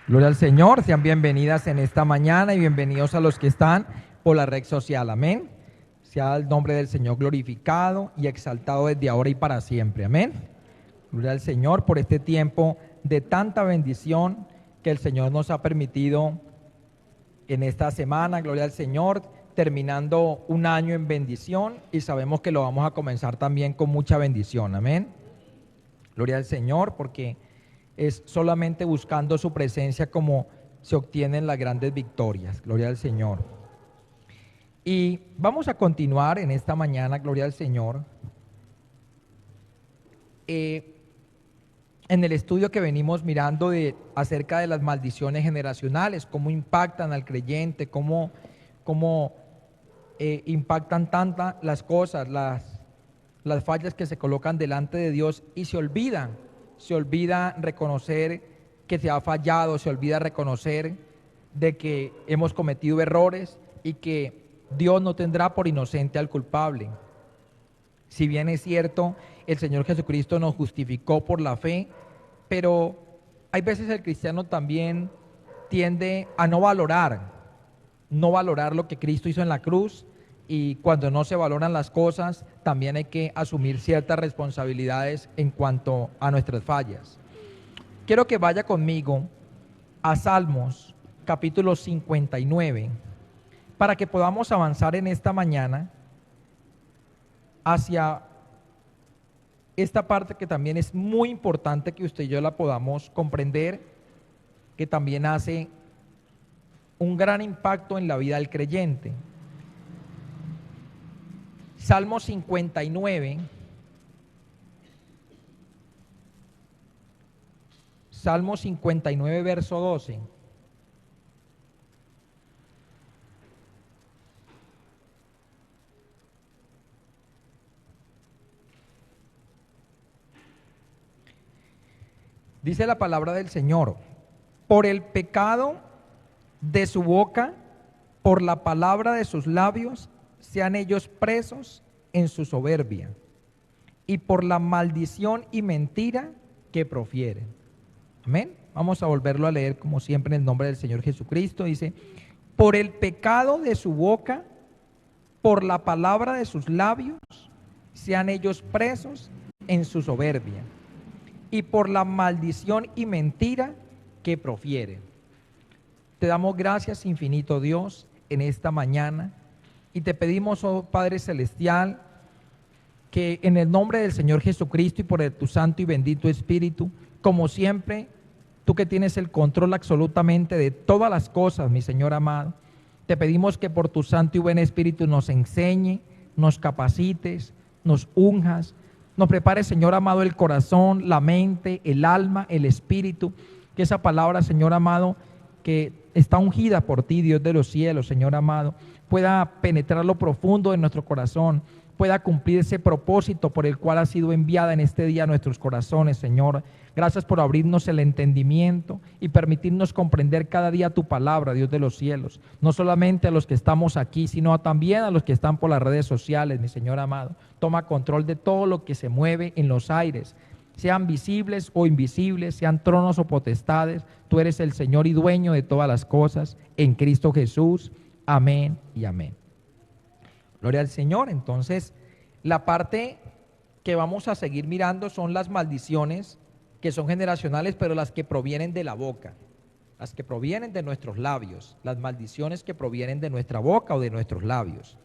Gloria al Señor, sean bienvenidas en esta mañana y bienvenidos a los que están por la red social, amén. Sea el nombre del Señor glorificado y exaltado desde ahora y para siempre, amén. Gloria al Señor por este tiempo de tanta bendición que el Señor nos ha permitido en esta semana, gloria al Señor, terminando un año en bendición y sabemos que lo vamos a comenzar también con mucha bendición, amén. Gloria al Señor, porque es solamente buscando su presencia como se obtienen las grandes victorias. Gloria al Señor. Y vamos a continuar en esta mañana, gloria al Señor, en el estudio que venimos mirando acerca de las maldiciones generacionales, cómo impactan al creyente, cómo impactan tantas las cosas, las fallas que se colocan delante de Dios y se olvida reconocer que se ha fallado, se olvida reconocer de que hemos cometido errores y que Dios no tendrá por inocente al culpable. Si bien es cierto, el Señor Jesucristo nos justificó por la fe, pero hay veces el cristiano también tiende a no valorar lo que Cristo hizo en la cruz, y cuando no se valoran las cosas, también hay que asumir ciertas responsabilidades en cuanto a nuestras fallas. Quiero que vaya conmigo a Salmos capítulo 59 para que podamos avanzar en esta mañana hacia esta parte que también es muy importante que usted y yo la podamos comprender, que también hace un gran impacto en la vida del creyente. Salmo 59, Salmo 59, verso 12. Dice la palabra del Señor: por el pecado de su boca, por la palabra de sus labios, sean ellos presos en su soberbia, y por la maldición y mentira que profieren. Amén. Vamos a volverlo a leer como siempre en el nombre del Señor Jesucristo. Dice: por el pecado de su boca, por la palabra de sus labios, sean ellos presos en su soberbia, y por la maldición y mentira que profieren. Te damos gracias, infinito Dios, en esta mañana, y te pedimos, oh Padre Celestial, que en el nombre del Señor Jesucristo y por tu santo y bendito Espíritu, como siempre, tú que tienes el control absolutamente de todas las cosas, mi Señor amado, te pedimos que por tu santo y buen Espíritu nos enseñe, nos capacites, nos unjas, nos prepare, Señor amado, el corazón, la mente, el alma, el espíritu, que esa palabra, Señor amado, que está ungida por ti, Dios de los cielos, Señor amado, pueda penetrar lo profundo de nuestro corazón, pueda cumplir ese propósito por el cual ha sido enviada en este día a nuestros corazones, Señor. Gracias por abrirnos el entendimiento y permitirnos comprender cada día tu palabra, Dios de los cielos. No solamente a los que estamos aquí, sino también a los que están por las redes sociales, mi Señor amado. Toma control de todo lo que se mueve en los aires, sean visibles o invisibles, sean tronos o potestades. Tú eres el Señor y dueño de todas las cosas, en Cristo Jesús. Amén y amén. Gloria al Señor. Entonces, la parte que vamos a seguir mirando son las maldiciones que son generacionales, pero las que provienen de la boca, las que provienen de nuestros labios, las maldiciones que provienen de nuestra boca o de nuestros labios.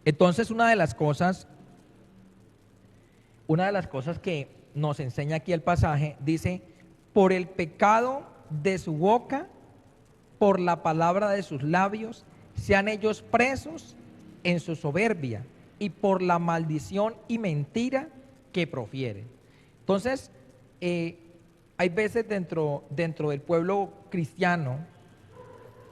Entonces, una de las cosas que nos enseña aquí el pasaje, dice: por el pecado de su boca, por la palabra de sus labios, sean ellos presos en su soberbia, y por la maldición y mentira que profieren. Entonces, hay veces dentro del pueblo cristiano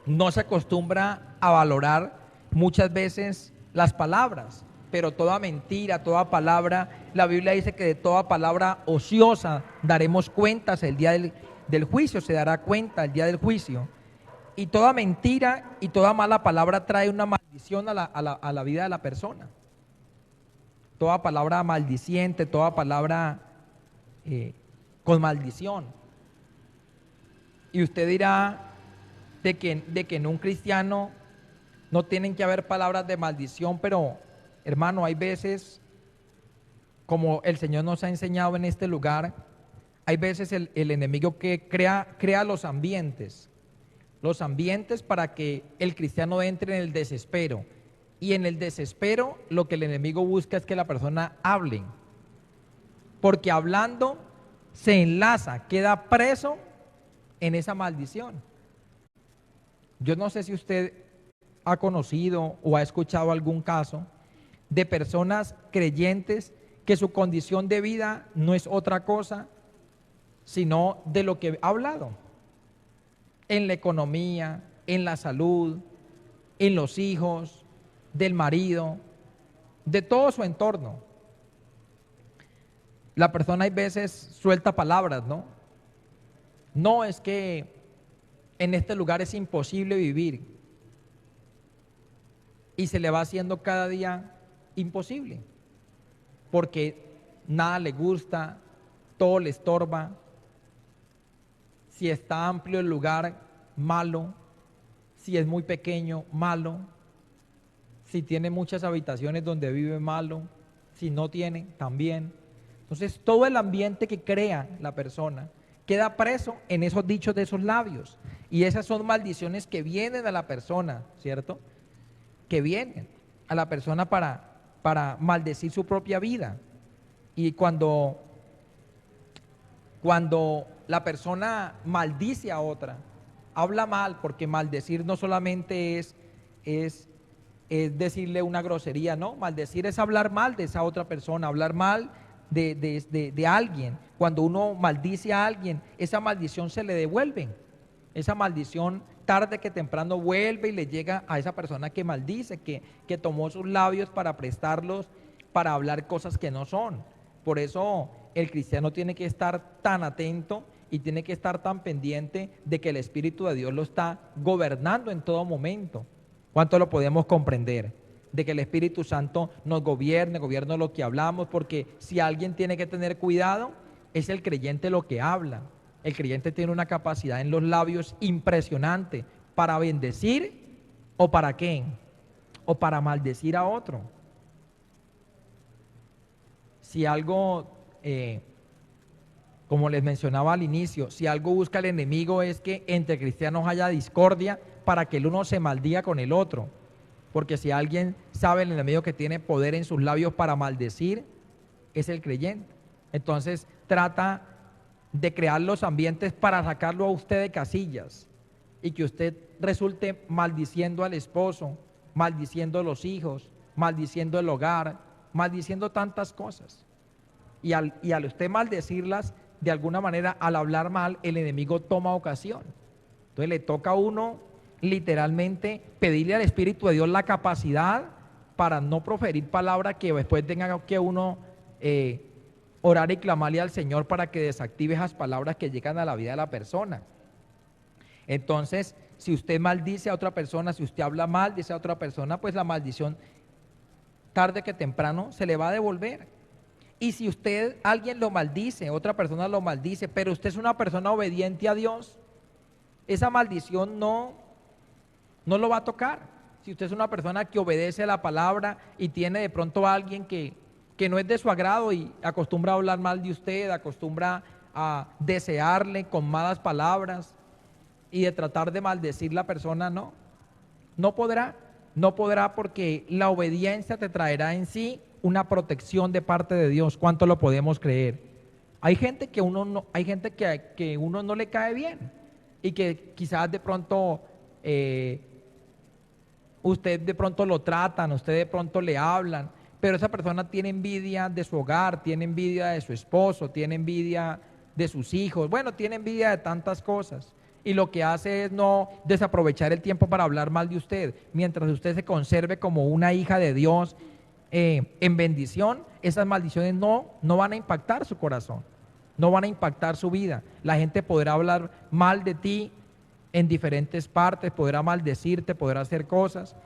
no se acostumbra a valorar muchas veces las palabras, pero toda mentira, toda palabra, la Biblia dice que de toda palabra ociosa daremos cuentas el día del juicio, se dará cuenta el día del juicio. Y toda mentira y toda mala palabra trae una maldición a la vida de la persona. toda palabra maldiciente, toda palabra con maldición. Y usted dirá de que en un cristiano no tienen que haber palabras de maldición, pero hermano, hay veces, como el Señor nos ha enseñado en este lugar, hay veces el enemigo que crea los ambientes para que el cristiano entre en el desespero. Y en el desespero lo que el enemigo busca es que la persona hable, porque hablando se enlaza, queda preso en esa maldición. Yo no sé si usted ha conocido o ha escuchado algún caso de personas creyentes que su condición de vida no es otra cosa sino de lo que ha hablado en la economía, en la salud, en los hijos, del marido, de todo su entorno. La persona hay veces suelta palabras, ¿no? No, es que en este lugar es imposible vivir. Y se le va haciendo cada día imposible, porque nada le gusta, todo le estorba. Si está amplio el lugar, malo. Si es muy pequeño, malo. Si tiene muchas habitaciones donde vive, malo. Si no tiene, también. Entonces todo el ambiente que crea la persona queda preso en esos dichos de esos labios. Y esas son maldiciones que vienen a la persona, ¿cierto? Que vienen a la persona para maldecir su propia vida. Y cuando la persona maldice a otra, habla mal, porque maldecir no solamente es decirle una grosería, no, maldecir es hablar mal de esa otra persona, hablar mal de alguien. Cuando uno maldice a alguien, esa maldición se le devuelve. Esa maldición tarde que temprano vuelve y le llega a esa persona que maldice, que tomó sus labios para prestarlos para hablar cosas que no son. Por eso el cristiano tiene que estar tan atento y tiene que estar tan pendiente de que el Espíritu de Dios lo está gobernando en todo momento. ¿Cuánto lo podemos comprender? De que el Espíritu Santo nos gobierne lo que hablamos, porque si alguien tiene que tener cuidado, es el creyente lo que habla. El creyente tiene una capacidad en los labios impresionante para bendecir o para qué, o para maldecir a otro. Si algo, como les mencionaba al inicio, si algo busca el enemigo es que entre cristianos haya discordia para que el uno se maldiga con el otro. Porque si alguien sabe el enemigo que tiene poder en sus labios para maldecir, es el creyente. Entonces trata de crear los ambientes para sacarlo a usted de casillas y que usted resulte maldiciendo al esposo, maldiciendo a los hijos, maldiciendo el hogar, maldiciendo tantas cosas. Y al usted maldecirlas, de alguna manera, al hablar mal, el enemigo toma ocasión. Entonces le toca a uno literalmente pedirle al Espíritu de Dios la capacidad para no proferir palabras que después tenga que uno orar y clamarle al Señor para que desactive esas palabras que llegan a la vida de la persona. Entonces, si usted maldice a otra persona, si usted habla mal de esa otra persona, pues la maldición tarde que temprano se le va a devolver. Y si alguien lo maldice, otra persona lo maldice, pero usted es una persona obediente a Dios, esa maldición no lo va a tocar. Si usted es una persona que obedece a la palabra y tiene de pronto a alguien que no es de su agrado y acostumbra a hablar mal de usted, acostumbra a desearle con malas palabras y de tratar de maldecir la persona, no podrá, porque la obediencia te traerá en sí una protección de parte de Dios. ¿Cuánto lo podemos creer? Hay gente que uno no le cae bien y que quizás de pronto usted de pronto lo tratan, usted de pronto le hablan, pero esa persona tiene envidia de su hogar, tiene envidia de su esposo, tiene envidia de sus hijos, bueno, tiene envidia de tantas cosas. Y lo que hace es no desaprovechar el tiempo para hablar mal de usted. Mientras usted se conserve como una hija de Dios en bendición, esas maldiciones no van a impactar su corazón, no van a impactar su vida. La gente podrá hablar mal de ti en diferentes partes, podrá maldecirte, podrá hacer cosas,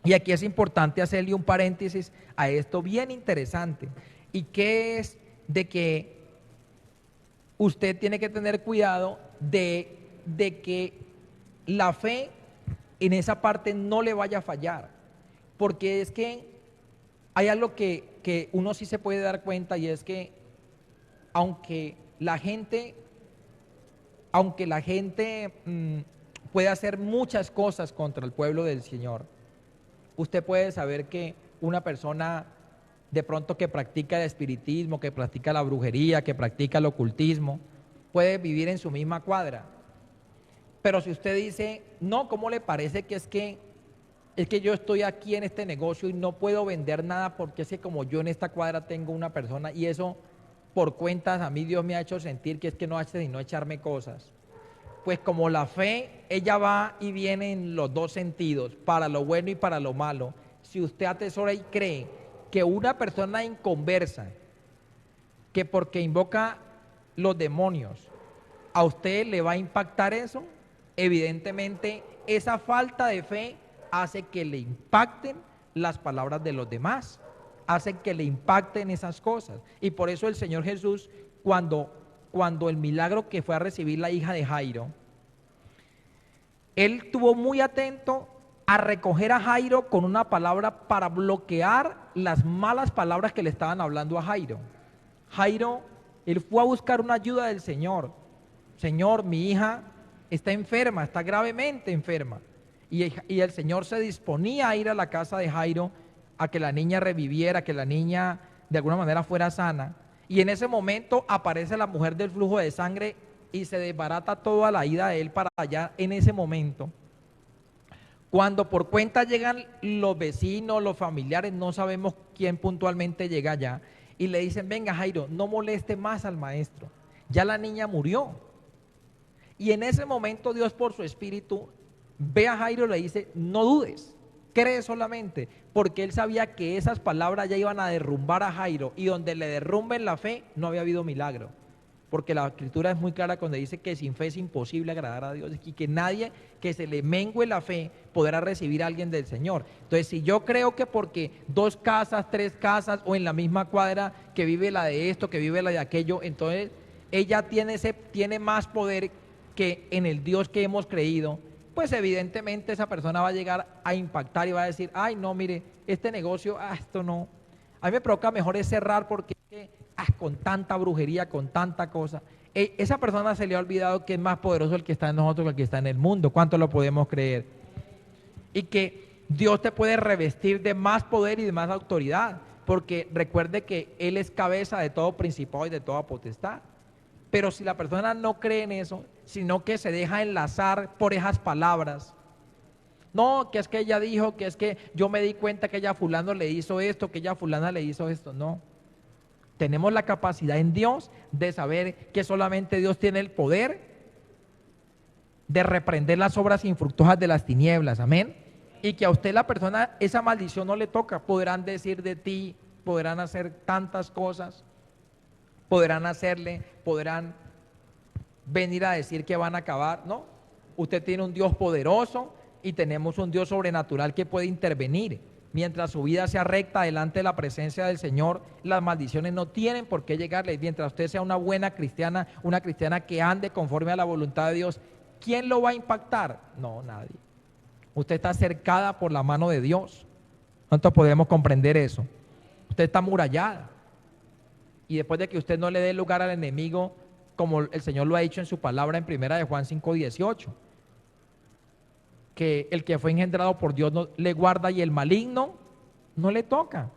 Y aquí es importante hacerle un paréntesis a esto bien interesante. ¿Y qué es de que usted tiene que tener cuidado de que la fe en esa parte no le vaya a fallar? Porque es que hay algo que uno sí se puede dar cuenta, y es que aunque la gente, aunque la gente puede hacer muchas cosas contra el pueblo del Señor, usted puede saber que una persona de pronto que practica el espiritismo, que practica la brujería, que practica el ocultismo, puede vivir en su misma cuadra. Pero si usted dice, no, ¿cómo le parece que es que yo estoy aquí en este negocio y no puedo vender nada porque es que como yo en esta cuadra tengo una persona y eso por cuentas a mí Dios me ha hecho sentir que es que no hace sino echarme cosas? Pues como la fe, ella va y viene en los dos sentidos, para lo bueno y para lo malo. Si usted atesora y cree que una persona inconversa, que porque invoca los demonios, a usted le va a impactar eso, evidentemente esa falta de fe hace que le impacten las palabras de los demás, hace que le impacten esas cosas. Y por eso el Señor Jesús, cuando el milagro que fue a recibir la hija de Jairo, Él estuvo muy atento a recoger a Jairo con una palabra para bloquear las malas palabras que le estaban hablando a Jairo. Jairo, él fue a buscar una ayuda del Señor. Señor, mi hija está enferma, está gravemente enferma. Y el Señor se disponía a ir a la casa de Jairo a que la niña reviviera, que la niña de alguna manera fuera sana. Y en ese momento aparece la mujer del flujo de sangre y se desbarata toda la ida de él para allá en ese momento. Cuando por cuenta llegan los vecinos, los familiares, no sabemos quién puntualmente llega allá, y le dicen, venga Jairo, no moleste más al maestro, ya la niña murió. Y en ese momento Dios por su espíritu ve a Jairo y le dice, no dudes, cree solamente, porque él sabía que esas palabras ya iban a derrumbar a Jairo, y donde le derrumben la fe no había habido milagro. Porque la escritura es muy clara cuando dice que sin fe es imposible agradar a Dios y que nadie que se le mengue la fe podrá recibir a alguien del Señor. Entonces, si yo creo que porque 2 casas, 3 casas o en la misma cuadra que vive la de esto, que vive la de aquello, entonces ella tiene más poder que en el Dios que hemos creído, pues evidentemente esa persona va a llegar a impactar y va a decir, ay no, mire, este negocio, esto no, a mí me provoca mejor es cerrar porque con tanta brujería, con tanta cosa. Esa persona se le ha olvidado que es más poderoso el que está en nosotros que el que está en el mundo. ¿Cuánto lo podemos creer? Y que Dios te puede revestir de más poder y de más autoridad, porque recuerde que Él es cabeza de todo principado y de toda potestad. Pero si la persona no cree en eso, sino que se deja enlazar por esas palabras, no, que es que ella dijo, que es que yo me di cuenta que ella fulano le hizo esto, que ella fulana le hizo esto, no. Tenemos la capacidad en Dios de saber que solamente Dios tiene el poder de reprender las obras infructuosas de las tinieblas, amén. Y que a usted la persona, esa maldición no le toca. Podrán decir de ti, podrán hacer tantas cosas, podrán venir a decir que van a acabar, ¿no? Usted tiene un Dios poderoso y tenemos un Dios sobrenatural que puede intervenir. Mientras su vida sea recta delante de la presencia del Señor, las maldiciones no tienen por qué llegarle. Mientras usted sea una buena cristiana, una cristiana que ande conforme a la voluntad de Dios, ¿quién lo va a impactar? No, nadie. Usted está cercada por la mano de Dios. ¿Cuántos podemos comprender eso? Usted está amurallada. Y después de que usted no le dé lugar al enemigo, como el Señor lo ha dicho en su palabra en 1 Juan 5:18, que el que fue engendrado por Dios no, le guarda y el maligno no le toca,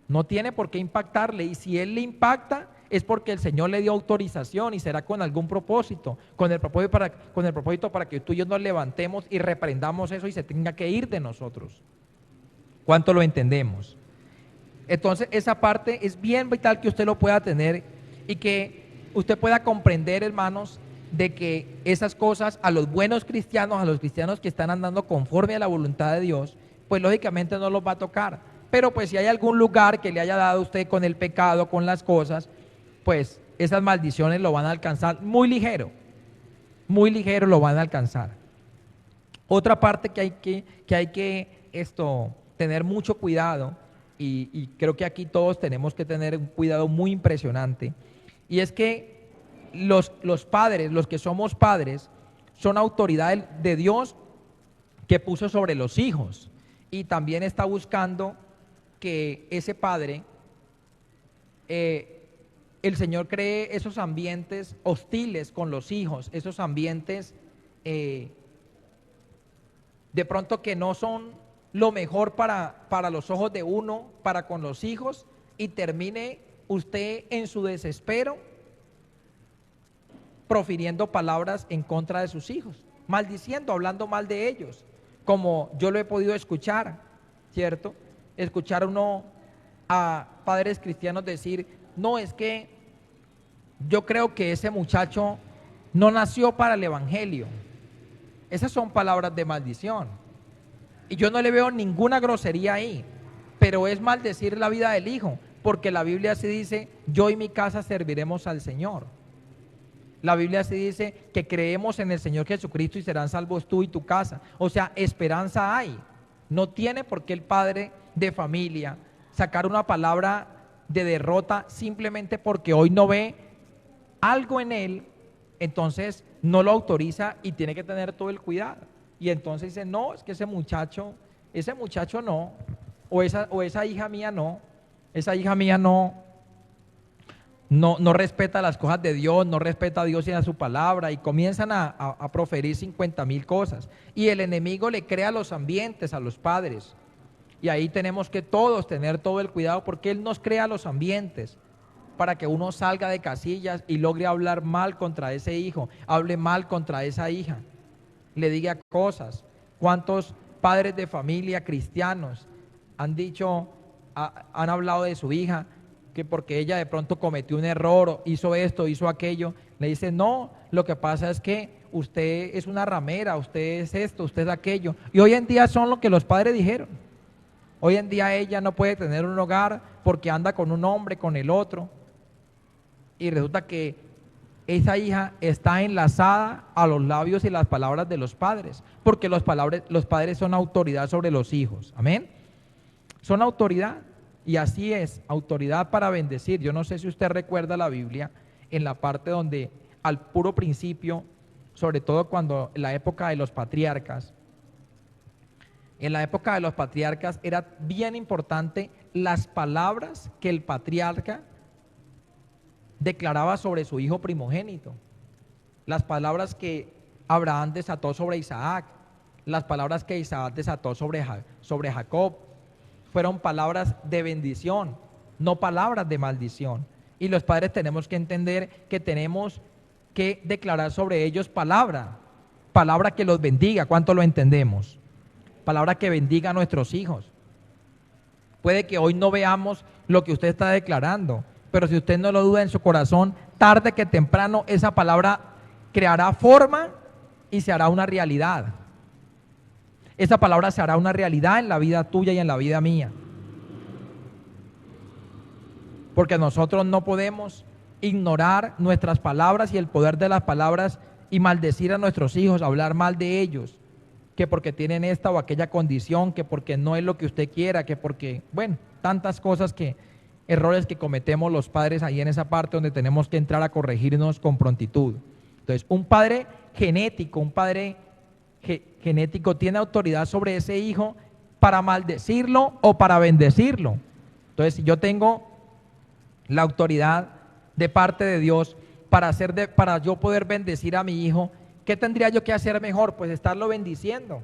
no tiene por qué impactarle, y si él le impacta es porque el Señor le dio autorización y será con algún propósito, con el propósito para que tú y yo nos levantemos y reprendamos eso y se tenga que ir de nosotros. ¿Cuánto lo entendemos? Entonces esa parte es bien vital que usted lo pueda tener y que usted pueda comprender, hermanos, de que esas cosas a los buenos cristianos, a los cristianos que están andando conforme a la voluntad de Dios, pues lógicamente no los va a tocar. Pero pues si hay algún lugar que le haya dado a usted con el pecado, con las cosas, pues esas maldiciones lo van a alcanzar muy ligero lo van a alcanzar. Otra parte que hay que tener mucho cuidado, y creo que aquí todos tenemos que tener un cuidado muy impresionante, y es que los padres, los que somos padres, son autoridad de Dios que puso sobre los hijos, y también está buscando que ese padre, el Señor cree esos ambientes hostiles con los hijos, esos ambientes de pronto que no son lo mejor para los ojos de uno, para con los hijos, y termine usted en su desespero profiriendo palabras en contra de sus hijos, maldiciendo, hablando mal de ellos, como yo lo he podido escuchar, ¿cierto? Escuchar uno a padres cristianos decir: no, es que yo creo que ese muchacho no nació para el evangelio. Esas son palabras de maldición, y yo no le veo ninguna grosería ahí, pero es maldecir la vida del hijo, porque la Biblia sí dice: yo y mi casa serviremos al Señor. La Biblia sí dice que creemos en el Señor Jesucristo y serán salvos tú y tu casa. O sea, esperanza hay. No tiene por qué el padre de familia sacar una palabra de derrota simplemente porque hoy no ve algo en él, entonces no lo autoriza, y tiene que tener todo el cuidado. Y entonces dice: no, es que ese muchacho no, o esa hija mía no, esa hija mía no respeta las cosas de Dios, no respeta a Dios y a su palabra, y comienzan a proferir 50,000 cosas. Y el enemigo le crea los ambientes a los padres, y ahí tenemos que todos tener todo el cuidado, porque él nos crea los ambientes para que uno salga de casillas y logre hablar mal contra ese hijo, hable mal contra esa hija, le diga cosas. ¿Cuántos padres de familia cristianos han dicho, han hablado de su hija, que porque ella de pronto cometió un error, hizo esto, hizo aquello, le dicen: no, lo que pasa es que usted es una ramera, usted es esto, usted es aquello? Y hoy en día son lo que los padres dijeron. Hoy en día ella no puede tener un hogar porque anda con un hombre, con el otro, y resulta que esa hija está enlazada a los labios y las palabras de los padres, porque los padres son autoridad sobre los hijos. Amén. Son autoridad, y así es, autoridad para bendecir. Yo no sé si usted recuerda la Biblia en la parte donde al puro principio, sobre todo cuando en la época de los patriarcas, era bien importante las palabras que el patriarca declaraba sobre su hijo primogénito, las palabras que Abraham desató sobre Isaac, las palabras que Isaac desató sobre Jacob, fueron palabras de bendición, no palabras de maldición. Y los padres tenemos que entender que tenemos que declarar sobre ellos palabra que los bendiga. ¿Cuánto lo entendemos? Palabra que bendiga a nuestros hijos. Puede que hoy no veamos lo que usted está declarando, pero si usted no lo duda en su corazón, tarde que temprano esa palabra creará forma y se hará una realidad. Esa palabra se hará una realidad en la vida tuya y en la vida mía. Porque nosotros no podemos ignorar nuestras palabras y el poder de las palabras y maldecir a nuestros hijos, hablar mal de ellos, que porque tienen esta o aquella condición, que porque no es lo que usted quiera, que porque, bueno, tantas cosas, errores que cometemos los padres ahí en esa parte donde tenemos que entrar a corregirnos con prontitud. Entonces, un padre genético tiene autoridad sobre ese hijo para maldecirlo o para bendecirlo. Entonces, si yo tengo la autoridad de parte de Dios para yo poder bendecir a mi hijo, ¿qué tendría yo que hacer mejor? Pues estarlo bendiciendo,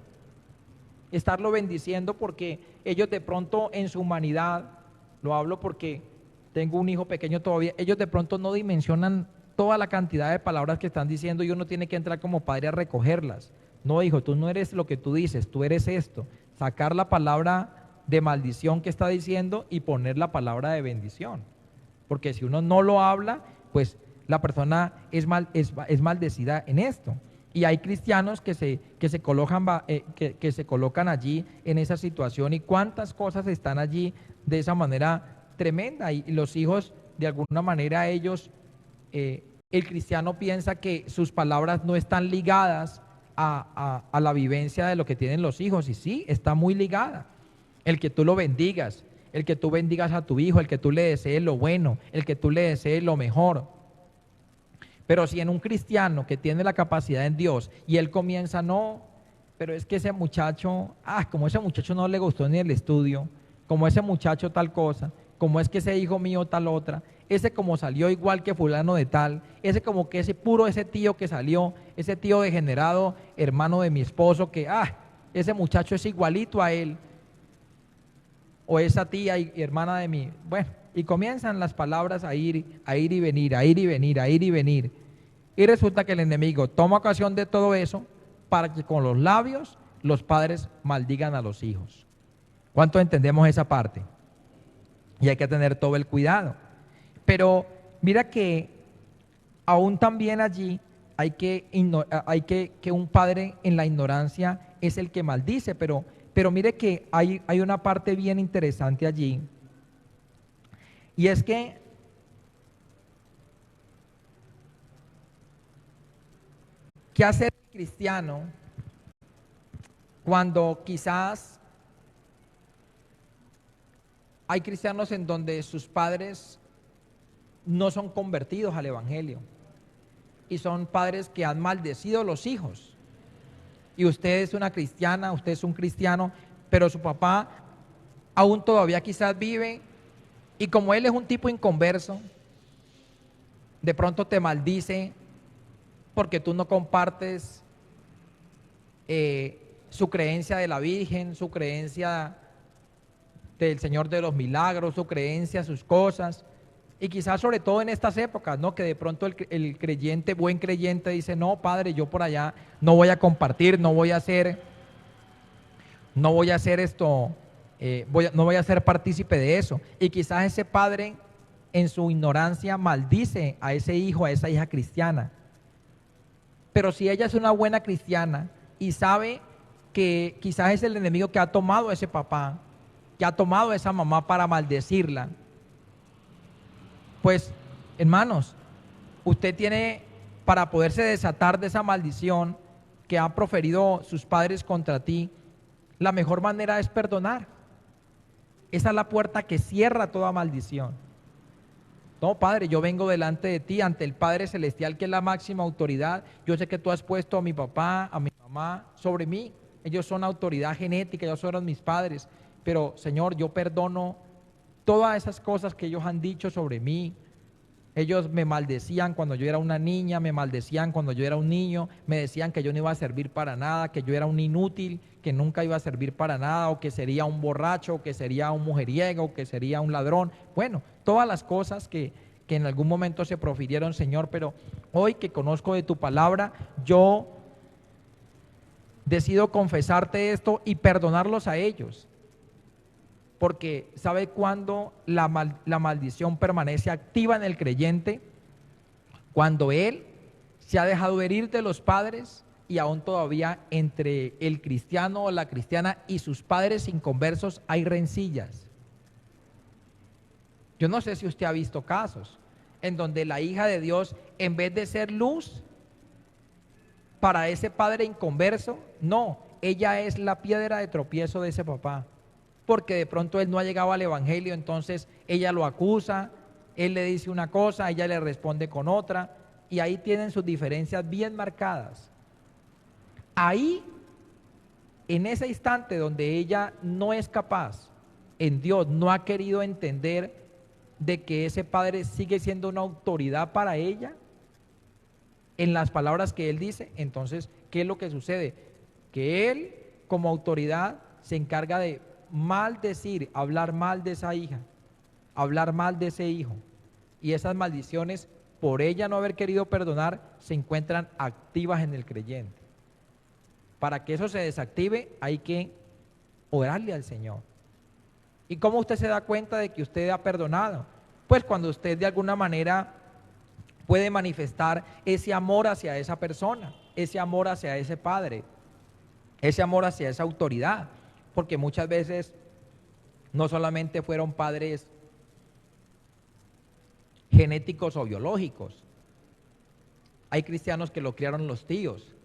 porque ellos de pronto en su humanidad, lo hablo porque tengo un hijo pequeño todavía, ellos de pronto no dimensionan toda la cantidad de palabras que están diciendo, y uno tiene que entrar como padre a recogerlas. No, hijo, tú no eres lo que tú dices, tú eres esto. Sacar la palabra de maldición que está diciendo y poner la palabra de bendición. Porque si uno no lo habla, pues la persona es maldecida en esto. Y hay cristianos que se colocan allí en esa situación, y cuántas cosas están allí de esa manera tremenda. Y los hijos, de alguna manera, ellos, el cristiano piensa que sus palabras no están ligadas a la vivencia de lo que tienen los hijos, y sí, está muy ligada. el que tú lo bendigas, el que tú bendigas a tu hijo, el que tú le desees lo bueno, el que tú le desees lo mejor. Pero si en un cristiano que tiene la capacidad en Dios y él comienza, no, pero es que ese muchacho, como ese muchacho no le gustó ni el estudio, como ese muchacho tal cosa, como es que ese hijo mío tal otra, ese como salió igual que fulano de tal, ese como que ese tío que salió, ese tío degenerado, hermano de mi esposo, que, ese muchacho es igualito a él, o esa tía y hermana de mí. Bueno, y comienzan las palabras a ir y venir, a ir y venir, a ir y venir. Y resulta que el enemigo toma ocasión de todo eso para que con los labios los padres maldigan a los hijos. ¿Cuánto entendemos esa parte? Y hay que tener todo el cuidado. Pero mira que aún también allí hay que un padre en la ignorancia es el que maldice, pero mire que hay una parte bien interesante allí, y es que ¿qué hace el cristiano cuando quizás hay cristianos en donde sus padres no son convertidos al evangelio y son padres que han maldecido a los hijos? Y usted es una cristiana, usted es un cristiano, pero su papá aún todavía quizás vive, y como él es un tipo inconverso, de pronto te maldice porque tú no compartes su creencia de la Virgen, su creencia del Señor de los Milagros, su creencia, sus cosas. Y quizás sobre todo en estas épocas, ¿no? Que de pronto el creyente, buen creyente, dice, no, padre, yo por allá no voy a compartir, no voy a hacer esto, no voy a ser partícipe de eso. Y quizás ese padre en su ignorancia maldice a ese hijo, a esa hija cristiana. Pero si ella es una buena cristiana y sabe que quizás es el enemigo que ha tomado a ese papá, que ha tomado a esa mamá para maldecirla, pues, hermanos, usted tiene, para poderse desatar de esa maldición que han proferido sus padres contra ti, la mejor manera es perdonar. Esa es la puerta que cierra toda maldición. No, Padre, yo vengo delante de ti, ante el Padre Celestial, que es la máxima autoridad. Yo sé que tú has puesto a mi papá, a mi mamá sobre mí. Ellos son autoridad genética, ellos fueron mis padres. Pero, Señor, yo perdono todas esas cosas que ellos han dicho sobre mí. Ellos me maldecían cuando yo era una niña, me maldecían cuando yo era un niño, me decían que yo no iba a servir para nada, que yo era un inútil, que nunca iba a servir para nada, o que sería un borracho, o que sería un mujeriego, o que sería un ladrón. Bueno, todas las cosas que en algún momento se profirieron, Señor, pero hoy que conozco de tu palabra, yo decido confesarte esto y perdonarlos a ellos. Porque ¿sabe cuándo la maldición permanece activa en el creyente? Cuando él se ha dejado herir de los padres, y aún todavía entre el cristiano o la cristiana y sus padres inconversos hay rencillas. Yo no sé si usted ha visto casos en donde la hija de Dios, en vez de ser luz para ese padre inconverso, no, ella es la piedra de tropiezo de ese papá. Porque de pronto él no ha llegado al evangelio, entonces ella lo acusa, él le dice una cosa, ella le responde con otra, y ahí tienen sus diferencias bien marcadas. Ahí, en ese instante donde ella no es capaz, en Dios no ha querido entender de que ese padre sigue siendo una autoridad para ella, en las palabras que él dice, entonces, ¿qué es lo que sucede? Que él, como autoridad, se encarga de maldecir, hablar mal de esa hija, hablar mal de ese hijo, y esas maldiciones, por ella no haber querido perdonar, se encuentran activas en el creyente. Para que eso se desactive hay que orarle al Señor. ¿Y cómo usted se da cuenta de que usted ha perdonado? Pues cuando usted de alguna manera puede manifestar ese amor hacia esa persona, ese amor hacia ese padre, ese amor hacia esa autoridad. Porque muchas veces no solamente fueron padres genéticos o biológicos, hay cristianos que lo criaron los tíos,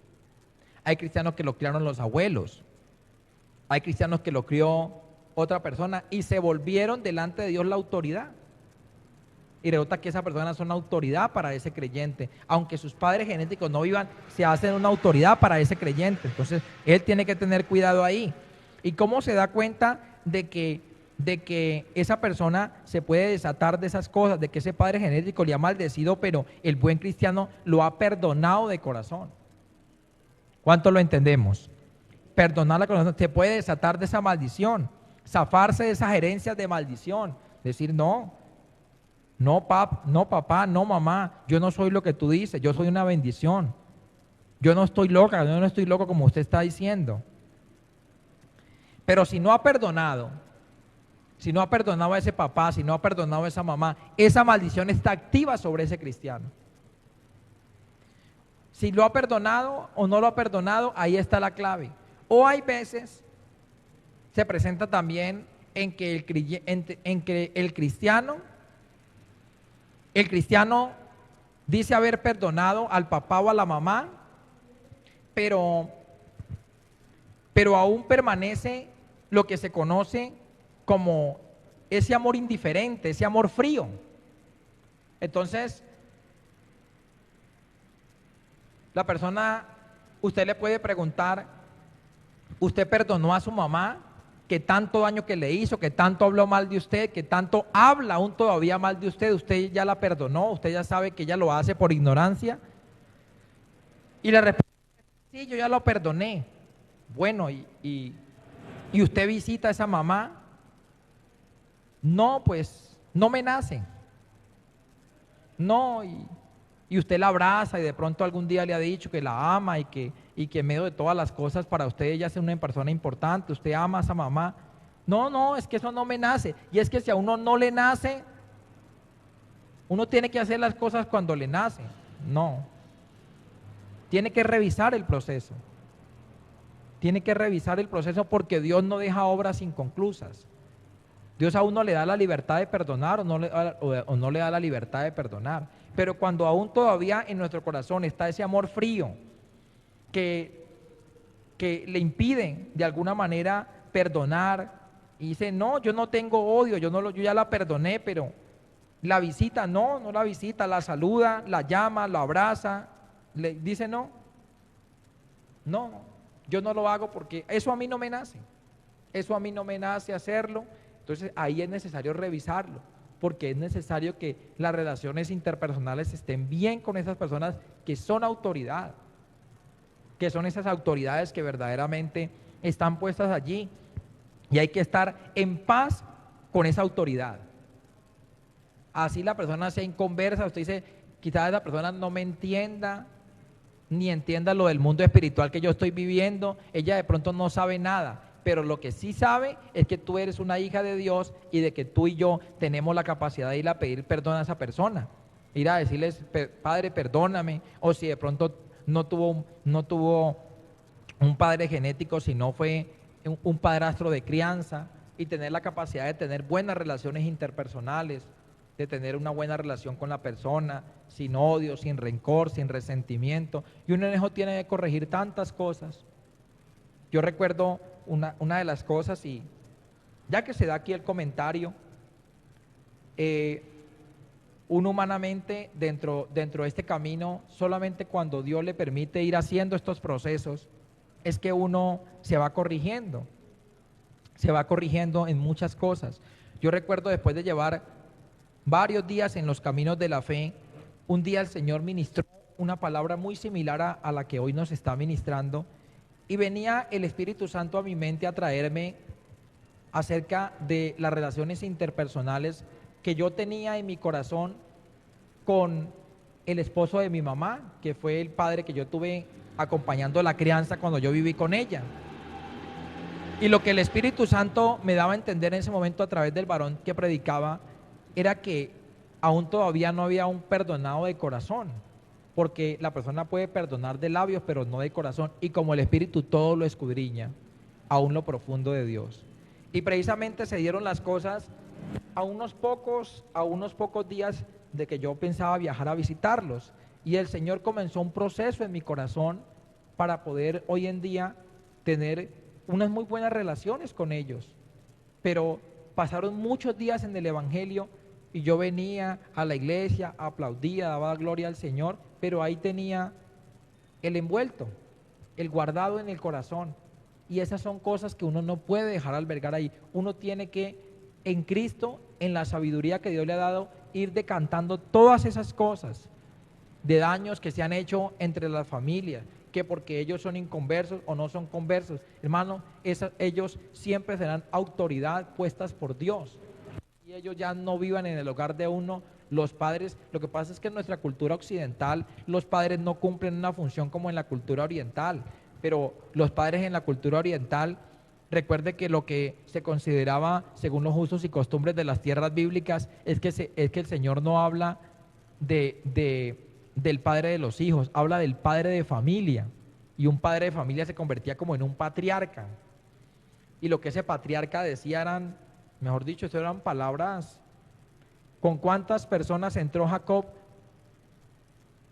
hay cristianos que lo criaron los abuelos, hay cristianos que lo crió otra persona y se volvieron delante de Dios la autoridad. Y resulta que esa persona es una autoridad para ese creyente. Aunque sus padres genéticos no vivan, se hacen una autoridad para ese creyente. Entonces, él tiene que tener cuidado ahí. ¿Y cómo se da cuenta de que esa persona se puede desatar de esas cosas, de que ese padre genético le ha maldecido, pero el buen cristiano lo ha perdonado de corazón? ¿Cuánto lo entendemos? Perdonar la corazón, se puede desatar de esa maldición, zafarse de esas herencias de maldición, decir no papá, no mamá, yo no soy lo que tú dices, yo soy una bendición. Yo no estoy loca, yo no estoy loco como usted está diciendo. Pero si no ha perdonado a ese papá, si no ha perdonado a esa mamá, esa maldición está activa sobre ese cristiano. Si lo ha perdonado o no lo ha perdonado, ahí está la clave. O hay veces, se presenta también en que el cristiano dice haber perdonado al papá o a la mamá, pero aún permanece lo que se conoce como ese amor indiferente, ese amor frío. Entonces, la persona, usted le puede preguntar, ¿usted perdonó a su mamá que tanto daño que le hizo, que tanto habló mal de usted, que tanto habla aún todavía mal de usted? ¿Usted ya la perdonó? ¿Usted ya sabe que ella lo hace por ignorancia? Y le responde, sí, yo ya lo perdoné. Bueno, ¿y usted visita a esa mamá? No, pues no me nace. No, y usted la abraza y de pronto algún día le ha dicho que la ama y que en medio de todas las cosas para usted ella es una persona importante, usted ama a esa mamá. No, es que eso no me nace. Y es que si a uno no le nace, uno tiene que hacer las cosas cuando le nace. No. Tiene que revisar el proceso. Tiene que revisar el proceso porque Dios no deja obras inconclusas. Dios a uno le da la libertad de perdonar o no le da la libertad de perdonar. Pero cuando aún todavía en nuestro corazón está ese amor frío que le impiden de alguna manera perdonar y dice, no, yo no tengo odio, yo ya la perdoné, pero la visita, no la visita, la saluda, la llama, la abraza, le dice no, yo no lo hago porque eso a mí no me nace, hacerlo. Entonces ahí es necesario revisarlo, porque es necesario que las relaciones interpersonales estén bien con esas personas que son autoridad, que son esas autoridades que verdaderamente están puestas allí, y hay que estar en paz con esa autoridad. Así la persona sea inconversa, usted dice, quizás esa persona no me entienda, ni entienda lo del mundo espiritual que yo estoy viviendo, ella de pronto no sabe nada, pero lo que sí sabe es que tú eres una hija de Dios y de que tú y yo tenemos la capacidad de ir a pedir perdón a esa persona, ir a decirles, Padre, perdóname, o si de pronto no tuvo un padre genético, sino fue un padrastro de crianza, y tener la capacidad de tener buenas relaciones interpersonales, de tener una buena relación con la persona, sin odio, sin rencor, sin resentimiento, y uno en eso tiene que corregir tantas cosas. Yo recuerdo una de las cosas, y ya que se da aquí el comentario, uno humanamente dentro de este camino, solamente cuando Dios le permite ir haciendo estos procesos, es que uno se va corrigiendo en muchas cosas. Yo recuerdo después de llevar varios días en los caminos de la fe, un día el Señor ministró una palabra muy similar a la que hoy nos está ministrando, y venía el Espíritu Santo a mi mente a traerme acerca de las relaciones interpersonales que yo tenía en mi corazón con el esposo de mi mamá, que fue el padre que yo tuve acompañando la crianza cuando yo viví con ella. Y lo que el Espíritu Santo me daba a entender en ese momento a través del varón que predicaba era que aún todavía no había un perdonado de corazón, porque la persona puede perdonar de labios pero no de corazón, y como el Espíritu todo lo escudriña, aún lo profundo de Dios. Y precisamente se dieron las cosas a unos pocos días de que yo pensaba viajar a visitarlos, y el Señor comenzó un proceso en mi corazón para poder hoy en día tener unas muy buenas relaciones con ellos. pero pasaron muchos días en el Evangelio y yo venía a la iglesia, aplaudía, daba gloria al Señor, pero ahí tenía el envuelto, el guardado en el corazón. Y esas son cosas que uno no puede dejar albergar ahí. Uno tiene que, en Cristo, en la sabiduría que Dios le ha dado, ir decantando todas esas cosas de daños que se han hecho entre las familias, que porque ellos son inconversos o no son conversos. Hermano, ellos siempre serán autoridad puestas por Dios. Y ellos ya no vivan en el hogar de uno. Los padres, lo que pasa es que en nuestra cultura occidental los padres no cumplen una función como en la cultura oriental, pero los padres en la cultura oriental, recuerde que lo que se consideraba según los usos y costumbres de las tierras bíblicas es que el Señor no habla del padre de los hijos, habla del padre de familia, y un padre de familia se convertía como en un patriarca, y lo que ese patriarca decía eran, mejor dicho, eso eran palabras. ¿Con cuántas personas entró Jacob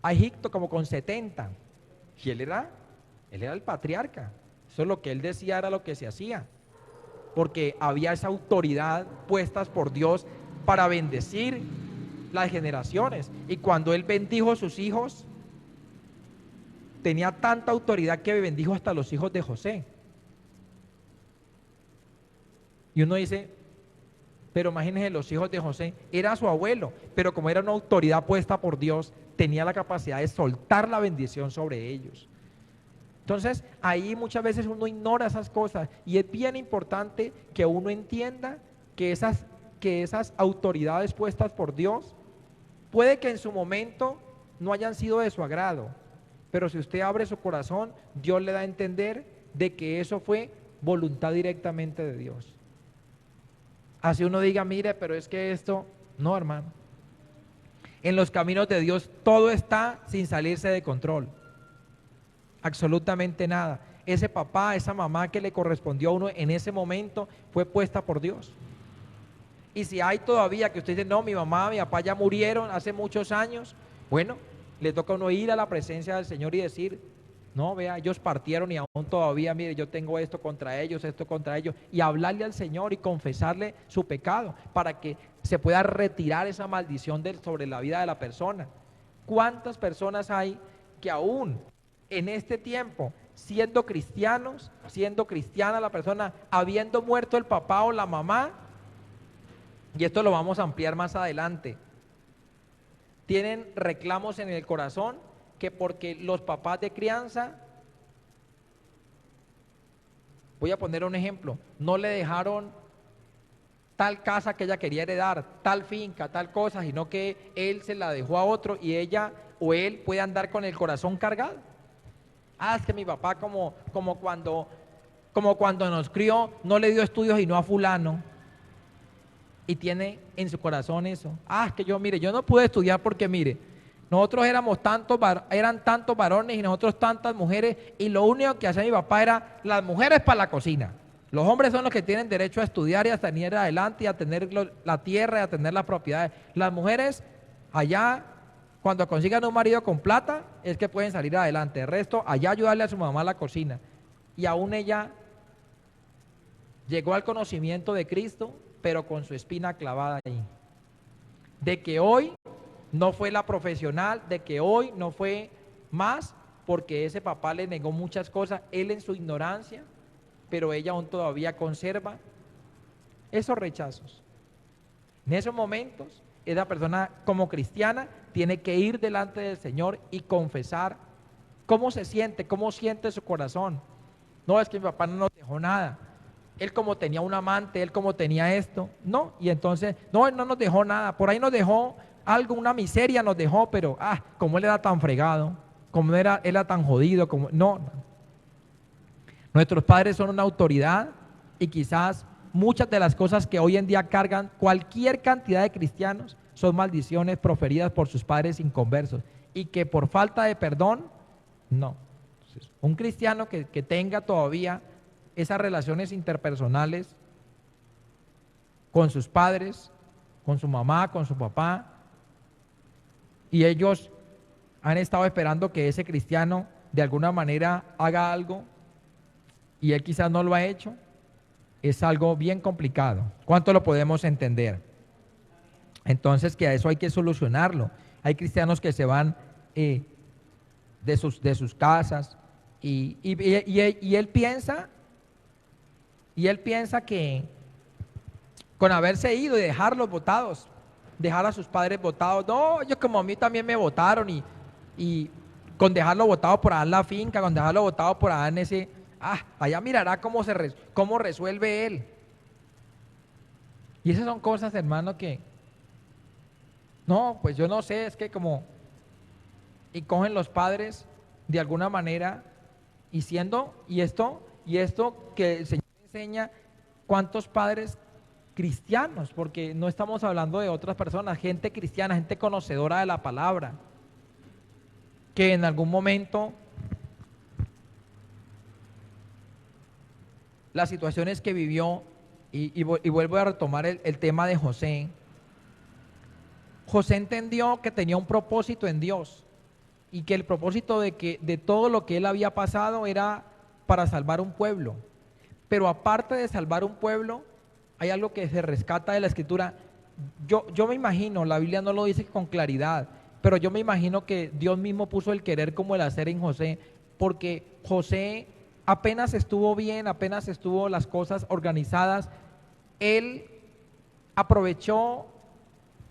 a Egipto? Como con 70. Y él era el patriarca. Eso es lo que él decía, era lo que se hacía. Porque había esa autoridad puestas por Dios para bendecir las generaciones. Y cuando él bendijo a sus hijos, tenía tanta autoridad que bendijo hasta los hijos de José. Y uno dice, pero imagínense, los hijos de José, era su abuelo, pero como era una autoridad puesta por Dios, tenía la capacidad de soltar la bendición sobre ellos. Entonces, ahí muchas veces uno ignora esas cosas, y es bien importante que uno entienda que esas autoridades puestas por Dios, puede que en su momento no hayan sido de su agrado, pero si usted abre su corazón, Dios le da a entender de que eso fue voluntad directamente de Dios. Así uno diga, mire, pero es que esto, no, hermano. En los caminos de Dios todo está sin salirse de control. Absolutamente nada. Ese papá, esa mamá que le correspondió a uno en ese momento fue puesta por Dios. Y si hay todavía que usted dice, no, mi mamá, mi papá ya murieron hace muchos años, bueno, le toca a uno ir a la presencia del Señor y decir, no, vea, ellos partieron y aún todavía, mire, yo tengo esto contra ellos, y hablarle al Señor y confesarle su pecado para que se pueda retirar esa maldición sobre la vida de la persona. ¿Cuántas personas hay que aún en este tiempo, siendo cristianos, siendo cristiana la persona, habiendo muerto el papá o la mamá, y esto lo vamos a ampliar más adelante, tienen reclamos en el corazón que porque los papás de crianza, voy a poner un ejemplo, no le dejaron tal casa que ella quería heredar, tal finca, tal cosa, sino que él se la dejó a otro y ella o él puede andar con el corazón cargado. Ah, es que mi papá como cuando nos crió no le dio estudios y no a fulano, y tiene en su corazón eso. Ah, es que yo no pude estudiar porque mire, nosotros eran tantos varones y nosotros tantas mujeres, y lo único que hacía mi papá era las mujeres para la cocina. Los hombres son los que tienen derecho a estudiar y a tener adelante y a tener la tierra y a tener las propiedades. Las mujeres allá, cuando consigan un marido con plata, es que pueden salir adelante. El resto, allá ayudarle a su mamá a la cocina. Y aún ella llegó al conocimiento de Cristo, pero con su espina clavada ahí. De que hoy no fue la profesional, de que hoy no fue más, porque ese papá le negó muchas cosas, él en su ignorancia, pero ella aún todavía conserva esos rechazos. En esos momentos, esa persona como cristiana tiene que ir delante del Señor y confesar cómo se siente, cómo siente su corazón. No, es que mi papá no nos dejó nada. Él como tenía un amante, él como tenía esto, no, y entonces, no, él no nos dejó nada, por ahí nos dejó algo, una miseria nos dejó, pero, como él era tan fregado, como él era tan jodido, no. Nuestros padres son una autoridad y quizás muchas de las cosas que hoy en día cargan cualquier cantidad de cristianos son maldiciones proferidas por sus padres inconversos y que por falta de perdón, no. Entonces, un cristiano que tenga todavía esas relaciones interpersonales con sus padres, con su mamá, con su papá, y ellos han estado esperando que ese cristiano de alguna manera haga algo y él quizás no lo ha hecho, es algo bien complicado. ¿Cuánto lo podemos entender? Entonces, que a eso hay que solucionarlo. Hay cristianos que se van de sus casas y él piensa que con haberse ido y dejarlos botados, dejar a sus padres botados, no, ellos como a mí también me botaron y con dejarlo botado por allá en la finca, con dejarlo botado por allá en ese, allá mirará cómo resuelve él. Y esas son cosas, hermano, que, no, pues yo no sé, es que como, y cogen los padres de alguna manera, y esto que el Señor enseña, ¿cuántos padres cristianos? Porque no estamos hablando de otras personas, gente cristiana, gente conocedora de la palabra, que en algún momento las situaciones que vivió, y vuelvo a retomar el tema de José. José entendió que tenía un propósito en Dios y que el propósito de todo lo que él había pasado era para salvar un pueblo. Pero aparte de salvar un pueblo, hay algo que se rescata de la escritura. Yo me imagino, la Biblia no lo dice con claridad, pero yo me imagino que Dios mismo puso el querer como el hacer en José, porque José apenas estuvo bien, apenas estuvo las cosas organizadas, él aprovechó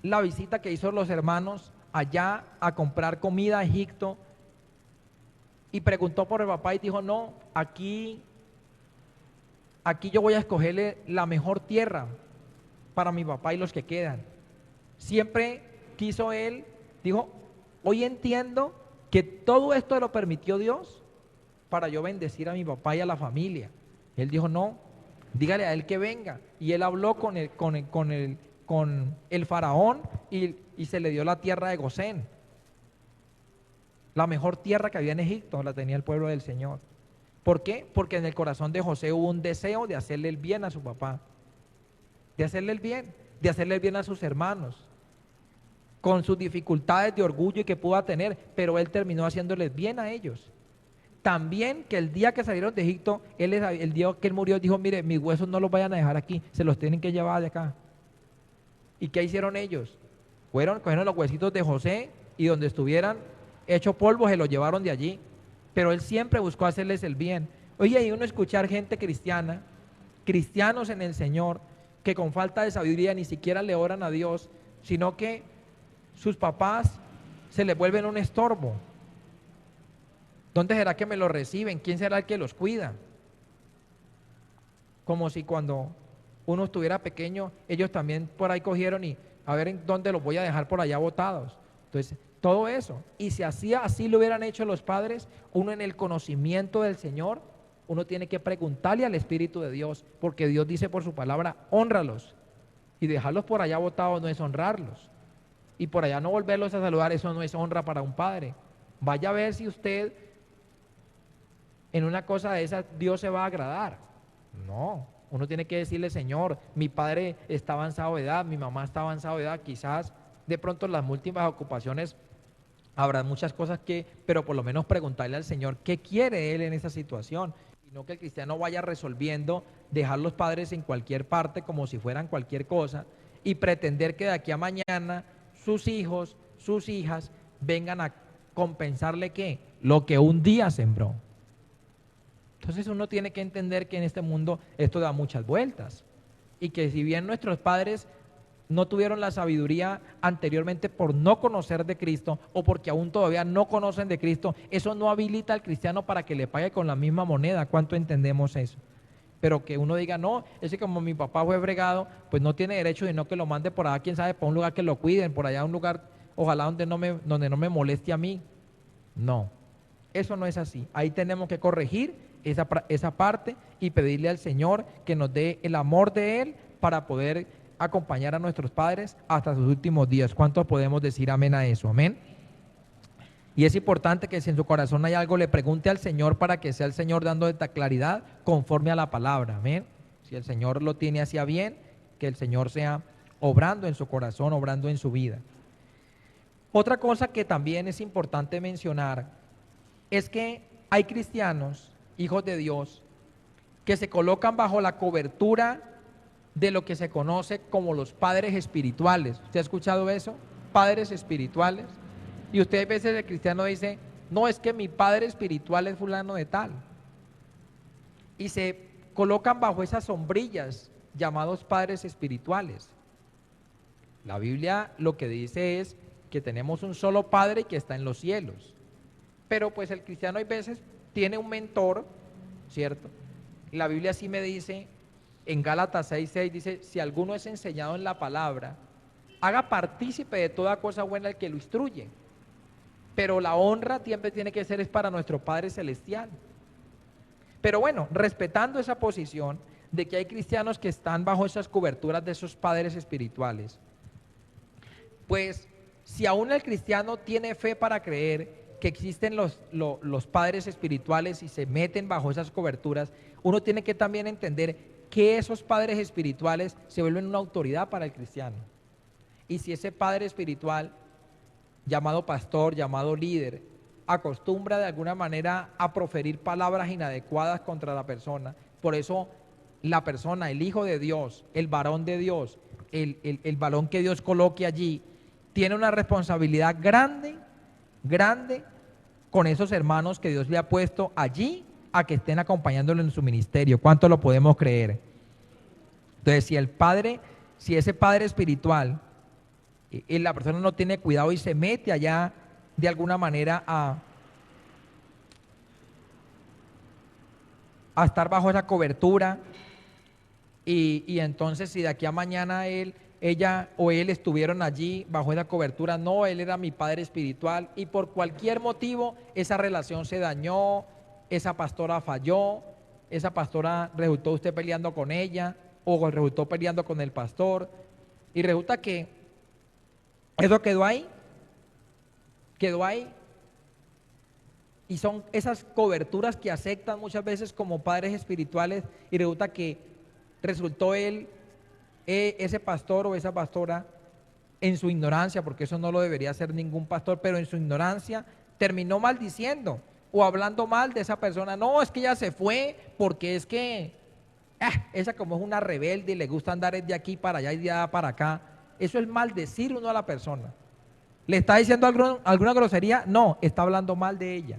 la visita que hizo los hermanos allá a comprar comida a Egipto y preguntó por el papá y dijo, no, aquí yo voy a escogerle la mejor tierra para mi papá y los que quedan. Siempre quiso él, dijo, hoy entiendo que todo esto lo permitió Dios para yo bendecir a mi papá y a la familia. Él dijo, no, dígale a él que venga. Y él habló con el faraón y se le dio la tierra de Gosén. La mejor tierra que había en Egipto la tenía el pueblo del Señor. ¿Por qué? Porque en el corazón de José hubo un deseo de hacerle el bien a su papá, de hacerle el bien a sus hermanos, con sus dificultades de orgullo y que pueda tener, pero él terminó haciéndoles bien a ellos. También que el día que salieron de Egipto, el día que él murió, dijo, mire, mis huesos no los vayan a dejar aquí, se los tienen que llevar de acá. ¿Y qué hicieron ellos? Cogieron los huesitos de José y donde estuvieran hecho polvo se los llevaron de allí. Pero él siempre buscó hacerles el bien. Oye, y uno escuchar gente cristiana, cristianos en el Señor, que con falta de sabiduría ni siquiera le oran a Dios, sino que sus papás se les vuelven un estorbo. ¿Dónde será que me los reciben? ¿Quién será el que los cuida? Como si cuando uno estuviera pequeño, ellos también por ahí cogieron y a ver en dónde los voy a dejar por allá botados. Entonces, todo eso. Y si así lo hubieran hecho los padres, uno en el conocimiento del Señor, uno tiene que preguntarle al Espíritu de Dios, porque Dios dice por su palabra, hónralos. Y dejarlos por allá botados no es honrarlos. Y por allá no volverlos a saludar, eso no es honra para un padre. Vaya a ver si usted en una cosa de esas Dios se va a agradar. No, uno tiene que decirle, Señor, mi padre está avanzado de edad, mi mamá está avanzada de edad, quizás de pronto las múltiples ocupaciones habrá muchas cosas pero por lo menos preguntarle al Señor qué quiere Él en esa situación, y no que el cristiano vaya resolviendo, dejar los padres en cualquier parte como si fueran cualquier cosa y pretender que de aquí a mañana sus hijos, sus hijas vengan a compensarle ¿qué? Lo que un día sembró. Entonces uno tiene que entender que en este mundo esto da muchas vueltas y que si bien nuestros padres no tuvieron la sabiduría anteriormente por no conocer de Cristo o porque aún todavía no conocen de Cristo, eso no habilita al cristiano para que le pague con la misma moneda. ¿Cuánto entendemos eso? Pero que uno diga, no, es que como mi papá fue bregado, pues no tiene derecho sino que lo mande por allá, quién sabe, para un lugar que lo cuiden, por allá un lugar, ojalá donde no me moleste a mí. No, eso no es así. Ahí tenemos que corregir esa parte y pedirle al Señor que nos dé el amor de Él para poder acompañar a nuestros padres hasta sus últimos días. ¿Cuántos podemos decir amén a eso? Amén. Y es importante que si en su corazón hay algo, le pregunte al Señor para que sea el Señor dando esta claridad conforme a la palabra. Amén. Si el Señor lo tiene hacia bien, que el Señor sea obrando en su corazón, obrando en su vida. Otra cosa que también es importante mencionar es que hay cristianos, hijos de Dios, que se colocan bajo la cobertura de lo que se conoce como los padres espirituales. ¿Usted ha escuchado eso? Padres espirituales. Y usted a veces el cristiano dice, no, es que mi padre espiritual es fulano de tal. Y se colocan bajo esas sombrillas llamados padres espirituales. La Biblia lo que dice es que tenemos un solo Padre que está en los cielos. Pero pues el cristiano hay veces tiene un mentor, ¿cierto? La Biblia sí me dice, en Gálatas 6:6 dice, si alguno es enseñado en la palabra, haga partícipe de toda cosa buena el que lo instruye. Pero la honra siempre tiene que ser es para nuestro Padre Celestial. Pero bueno, respetando esa posición de que hay cristianos que están bajo esas coberturas de esos padres espirituales, pues si aún el cristiano tiene fe para creer que existen los padres espirituales y se meten bajo esas coberturas, uno tiene que también entender que esos padres espirituales se vuelven una autoridad para el cristiano. Y si ese padre espiritual, llamado pastor, llamado líder, acostumbra de alguna manera a proferir palabras inadecuadas contra la persona, por eso la persona, el hijo de Dios, el varón de Dios, el varón que Dios coloque allí, tiene una responsabilidad grande, grande con esos hermanos que Dios le ha puesto allí a que estén acompañándolo en su ministerio. ¿Cuánto lo podemos creer? Entonces, si el padre, si ese padre espiritual, la persona no tiene cuidado y se mete allá de alguna manera a estar bajo esa cobertura, y entonces si de aquí a mañana ella o él estuvieron allí bajo esa cobertura, no, él era mi padre espiritual y por cualquier motivo esa relación se dañó, esa pastora falló, esa pastora resultó usted peleando con ella o resultó peleando con el pastor y resulta que eso quedó ahí y son esas coberturas que aceptan muchas veces como padres espirituales y resulta que resultó ese pastor o esa pastora en su ignorancia, porque eso no lo debería hacer ningún pastor, pero en su ignorancia terminó maldiciendo o hablando mal de esa persona. No, es que ella se fue porque es que esa como es una rebelde y le gusta andar de aquí para allá y de allá para acá. Eso es maldecir uno a la persona. ¿Le está diciendo alguna grosería? No, está hablando mal de ella.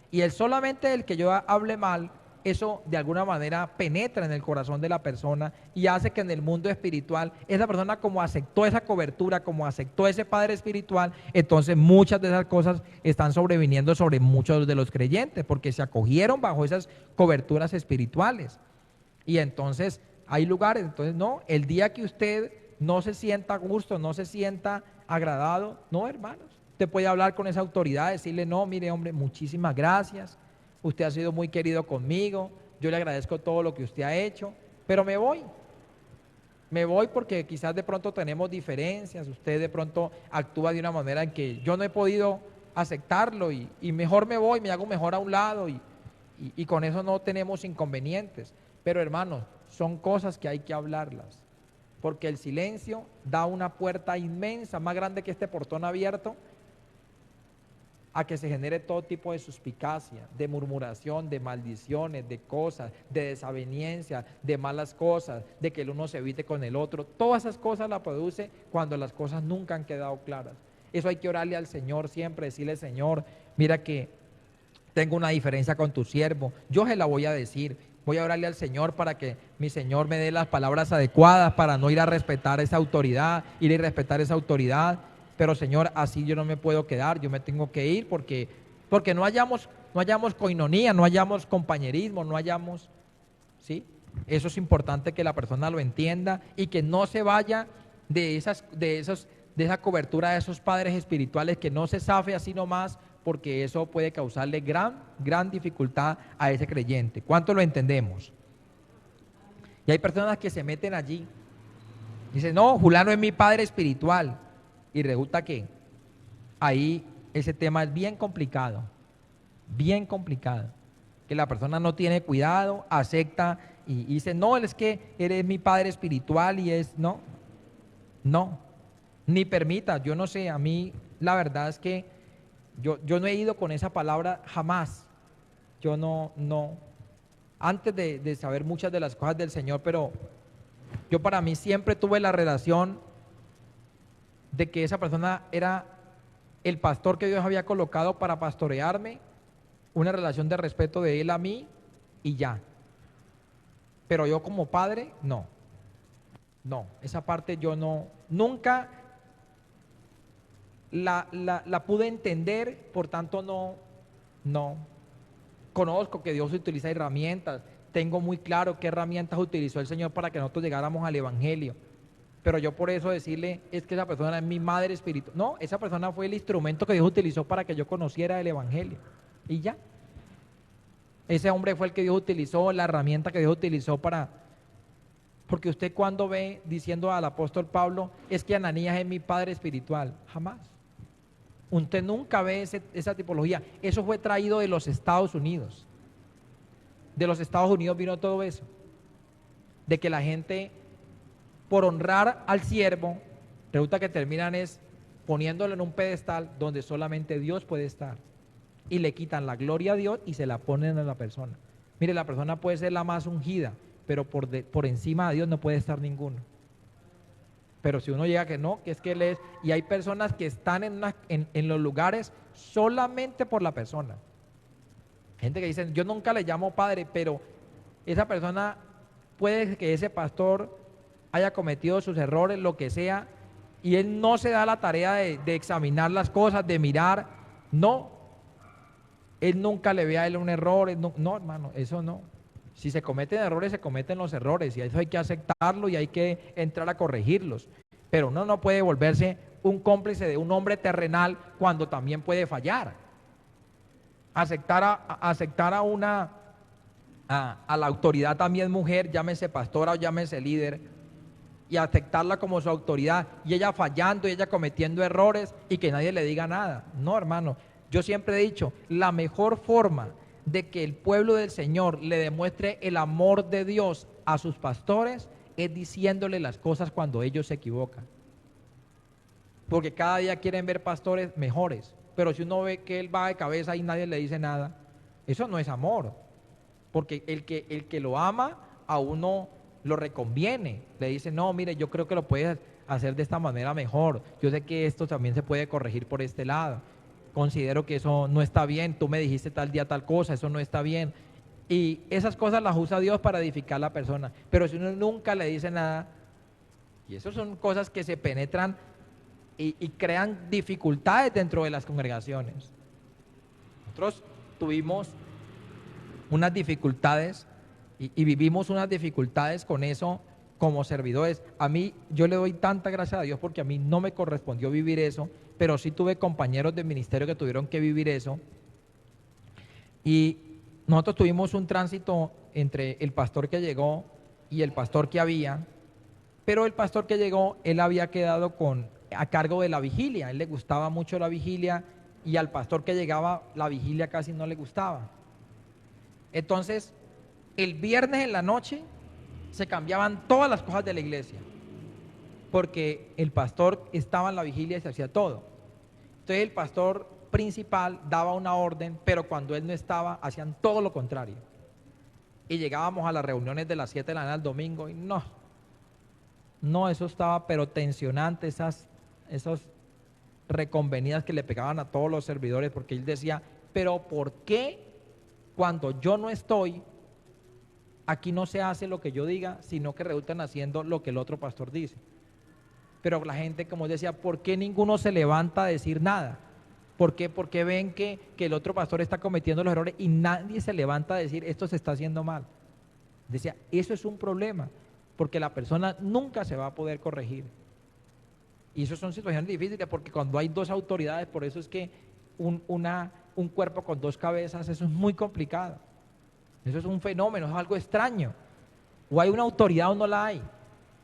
Y solamente el que yo hable mal, eso de alguna manera penetra en el corazón de la persona y hace que en el mundo espiritual, esa persona como aceptó esa cobertura, como aceptó ese padre espiritual, entonces muchas de esas cosas están sobreviniendo sobre muchos de los creyentes, porque se acogieron bajo esas coberturas espirituales. Y entonces hay lugares, entonces no, el día que usted no se sienta a gusto, no se sienta agradado, no, hermanos, usted puede hablar con esa autoridad, decirle, no, mire hombre, muchísimas gracias, usted ha sido muy querido conmigo, yo le agradezco todo lo que usted ha hecho, pero me voy porque quizás de pronto tenemos diferencias, usted de pronto actúa de una manera en que yo no he podido aceptarlo y mejor me voy, me hago mejor a un lado y con eso no tenemos inconvenientes. Pero hermanos, son cosas que hay que hablarlas, porque el silencio da una puerta inmensa, más grande que este portón abierto, a que se genere todo tipo de suspicacia, de murmuración, de maldiciones, de cosas, de desaveniencia, de malas cosas, de que el uno se evite con el otro. Todas esas cosas las produce cuando las cosas nunca han quedado claras. Eso hay que orarle al Señor siempre, decirle, Señor, mira que tengo una diferencia con tu siervo, yo se la voy a decir. Voy a orarle al Señor para que mi Señor me dé las palabras adecuadas para no ir a respetar esa autoridad, ir a respetar esa autoridad. Pero Señor, así yo no me puedo quedar, yo me tengo que ir porque no hayamos coinonía, no hayamos compañerismo, no hayamos, ¿sí? Eso es importante que la persona lo entienda y que no se vaya de esa cobertura de esos padres espirituales, que no se zafe así nomás, porque eso puede causarle gran dificultad a ese creyente. ¿Cuánto lo entendemos? Y hay personas que se meten allí, dicen, no, fulano es mi padre espiritual, y resulta que ahí ese tema es bien complicado, que la persona no tiene cuidado, acepta y dice, no, él es que eres mi padre espiritual y no, ni permita, yo no sé, a mí la verdad es que yo no he ido con esa palabra jamás. Yo no. antes de saber muchas de las cosas del Señor, pero yo para mí siempre tuve la relación de que esa persona era el pastor que Dios había colocado para pastorearme, una relación de respeto de él a mí y ya. Pero yo como padre, no, esa parte yo no, nunca la pude entender, por tanto no. Conozco que Dios utiliza herramientas, tengo muy claro qué herramientas utilizó el Señor para que nosotros llegáramos al Evangelio. Pero yo por eso decirle, es que esa persona es mi madre espiritual. No, esa persona fue el instrumento que Dios utilizó para que yo conociera el Evangelio. Y ya. Ese hombre fue el que Dios utilizó, la herramienta que Dios utilizó para... Porque usted cuando ve diciendo al apóstol Pablo, es que Ananías es mi padre espiritual. Jamás. Usted nunca ve esa tipología. Eso fue traído de los Estados Unidos. De los Estados Unidos vino todo eso. De que la gente, por honrar al siervo, resulta que terminan es poniéndolo en un pedestal donde solamente Dios puede estar. Y le quitan la gloria a Dios y se la ponen a la persona. Mire, la persona puede ser la más ungida, pero por encima de Dios no puede estar ninguno. Pero si uno llega que no, que es que él es, y hay personas que están en los lugares solamente por la persona. Gente que dice, yo nunca le llamo padre, pero esa persona puede que ese pastor haya cometido sus errores, lo que sea, y él no se da la tarea de examinar las cosas, de mirar, no. Él nunca le ve a él un error, no, hermano, eso no. Si se cometen errores, se cometen los errores y eso hay que aceptarlo y hay que entrar a corregirlos. Pero uno no puede volverse un cómplice de un hombre terrenal cuando también puede fallar. Aceptar a la autoridad también mujer, llámese pastora o llámese líder, y aceptarla como su autoridad y ella fallando y ella cometiendo errores y que nadie le diga nada. No, hermano, yo siempre he dicho, la mejor forma de que el pueblo del Señor le demuestre el amor de Dios a sus pastores es diciéndole las cosas cuando ellos se equivocan. Porque cada día quieren ver pastores mejores, pero si uno ve que él va de cabeza y nadie le dice nada, eso no es amor. Porque el que lo ama a uno lo reconviene, le dice, no, mire, yo creo que lo puedes hacer de esta manera mejor, yo sé que esto también se puede corregir por este lado, considero que eso no está bien, tú me dijiste tal día tal cosa, eso no está bien. Y esas cosas las usa Dios para edificar a la persona. Pero si uno nunca le dice nada, y eso son cosas que se penetran y crean dificultades dentro de las congregaciones. Nosotros tuvimos unas dificultades y vivimos unas dificultades con eso como servidores. A mí, yo le doy tanta gracia a Dios porque a mí no me correspondió vivir eso, pero sí tuve compañeros de ministerio que tuvieron que vivir eso. Y nosotros tuvimos un tránsito entre el pastor que llegó y el pastor que había, pero el pastor que llegó, él había quedado a cargo de la vigilia, a él le gustaba mucho la vigilia y al pastor que llegaba la vigilia casi no le gustaba. Entonces, el viernes en la noche se cambiaban todas las cosas de la iglesia, porque el pastor estaba en la vigilia y se hacía todo. Entonces el pastor principal daba una orden, pero cuando él no estaba, hacían todo lo contrario. Y llegábamos a las reuniones de las 7 de la mañana el domingo y no, eso estaba pero tensionante, esas reconvenidas que le pegaban a todos los servidores, porque él decía, pero ¿por qué cuando yo no estoy, aquí no se hace lo que yo diga, sino que resultan haciendo lo que el otro pastor dice? Pero la gente, como decía, ¿por qué ninguno se levanta a decir nada? ¿Por qué? Porque ven que el otro pastor está cometiendo los errores y nadie se levanta a decir, esto se está haciendo mal. Decía, eso es un problema, porque la persona nunca se va a poder corregir. Y eso son situaciones difíciles, porque cuando hay dos autoridades, por eso es que un cuerpo con dos cabezas, eso es muy complicado. Eso es un fenómeno, es algo extraño. O hay una autoridad o no la hay.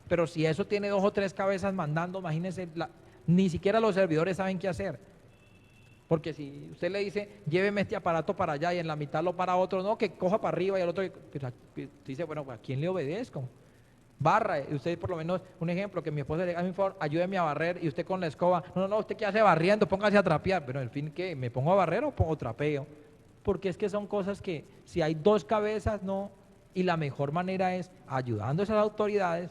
Pero si eso tiene 2 o 3 cabezas mandando, imagínense, ni siquiera los servidores saben qué hacer. Porque si usted le dice, lléveme este aparato para allá y en la mitad lo para otro, no, que coja para arriba y el otro, pues, dice, bueno, ¿a quién le obedezco? Barra, usted por lo menos, un ejemplo, que mi esposa le diga, por favor, ayúdeme a barrer y usted con la escoba, no, usted qué hace barriendo, póngase a trapear, pero en fin, ¿qué? ¿Me pongo a barrer o trapeo? Porque es que son cosas que si hay 2 cabezas, no, Y la mejor manera es ayudando a esas autoridades